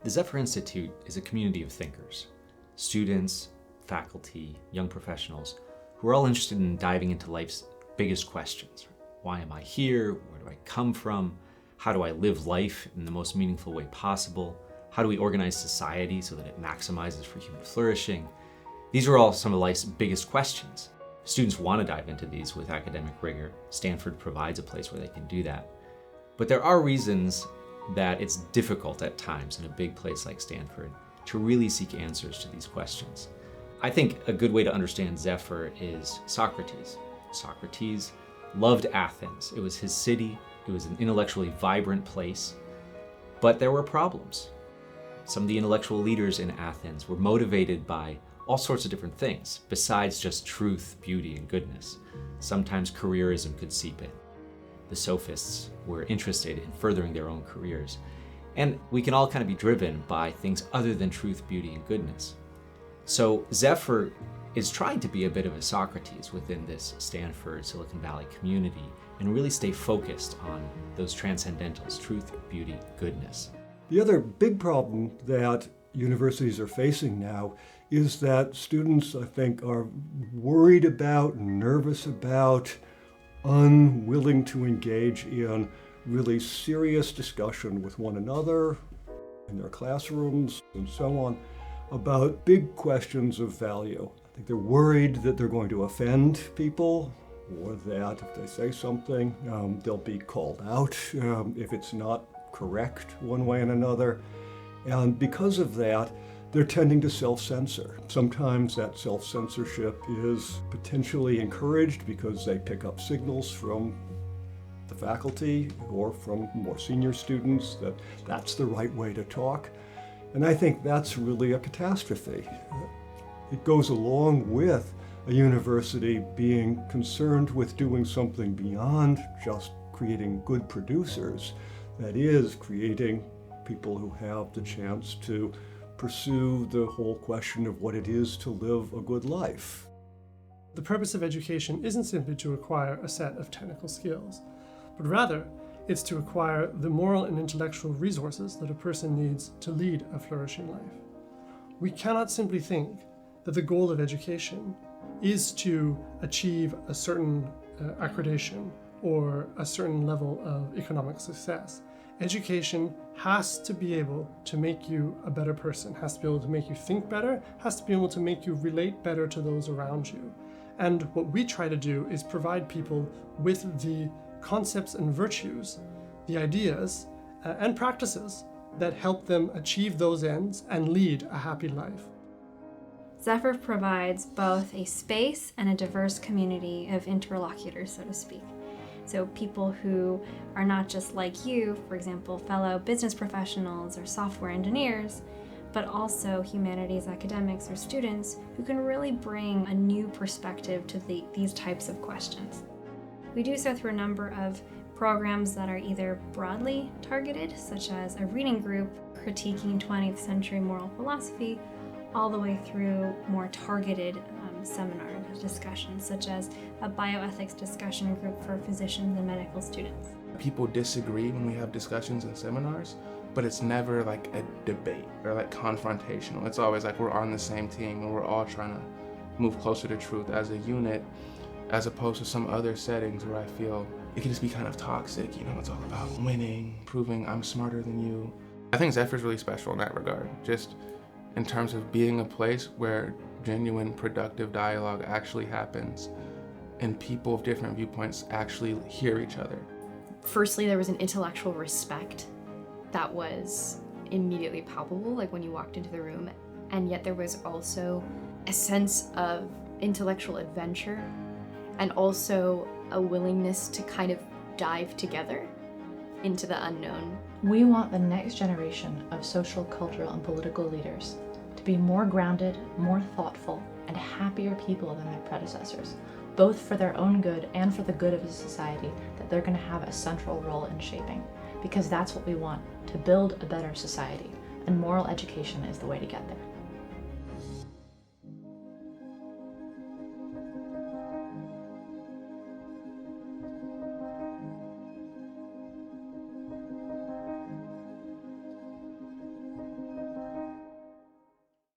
The Zephyr Institute is a community of thinkers, students, faculty, young professionals, who are all interested in diving into life's biggest questions. Why am I here? Where do I come from? How do I live life in the most meaningful way possible? How do we organize society so that it maximizes for human flourishing? These are all some of life's biggest questions. Students want to dive into these with academic rigor. Stanford provides a place where they can do that. But there are reasons that it's difficult at times in a big place like Stanford to really seek answers to these questions. I think a good way to understand Zephyr is Socrates. Socrates loved Athens. It was his city. It was an intellectually vibrant place. But there were problems. Some of the intellectual leaders in Athens were motivated by all sorts of different things besides just truth, beauty, and goodness. Sometimes careerism could seep in. The sophists were interested in furthering their own careers. And we can all kind of be driven by things other than truth, beauty, and goodness. So Zephyr is trying to be a bit of a Socrates within this Stanford, Silicon Valley community and really stay focused on those transcendentals, truth, beauty, goodness. The other big problem that universities are facing now is that students, I think, are worried about, nervous about, unwilling to engage in really serious discussion with one another in their classrooms and so on about big questions of value. I think they're worried that they're going to offend people, or that if they say something, they'll be called out if it's not correct one way and another. And because of that, they're tending to self-censor. Sometimes that self-censorship is potentially encouraged because they pick up signals from the faculty or from more senior students that that's the right way to talk. And I think that's really a catastrophe. It goes along with a university being concerned with doing something beyond just creating good producers, that is, creating people who have the chance to pursue the whole question of what it is to live a good life. The purpose of education isn't simply to acquire a set of technical skills, but rather it's to acquire the moral and intellectual resources that a person needs to lead a flourishing life. We cannot simply think that the goal of education is to achieve a certain accreditation or a certain level of economic success. Education has to be able to make you a better person, has to be able to make you think better, has to be able to make you relate better to those around you. And what we try to do is provide people with the concepts and virtues, the ideas and practices that help them achieve those ends and lead a happy life. Zephyr provides both a space and a diverse community of interlocutors, so to speak. So people who are not just like you, for example, fellow business professionals or software engineers, but also humanities academics or students who can really bring a new perspective to these types of questions. We do so through a number of programs that are either broadly targeted, such as a reading group critiquing 20th century moral philosophy, all the way through more targeted seminar discussions, such as a bioethics discussion group for physicians and medical students. People disagree when we have discussions and seminars, but it's never like a debate or like confrontational. It's always like we're on the same team and we're all trying to move closer to truth as a unit, as opposed to some other settings where I feel it can just be kind of toxic. It's all about winning, proving I'm smarter than you. I think Zephyr's really special in that regard, just in terms of being a place where genuine, productive dialogue actually happens and people of different viewpoints actually hear each other. Firstly, there was an intellectual respect that was immediately palpable, like when you walked into the room, and yet there was also a sense of intellectual adventure and also a willingness to kind of dive together into the unknown. We want the next generation of social, cultural, and political leaders to be more grounded, more thoughtful, and happier people than their predecessors, both for their own good and for the good of the society that they're going to have a central role in shaping, because that's what we want, to build a better society, and moral education is the way to get there.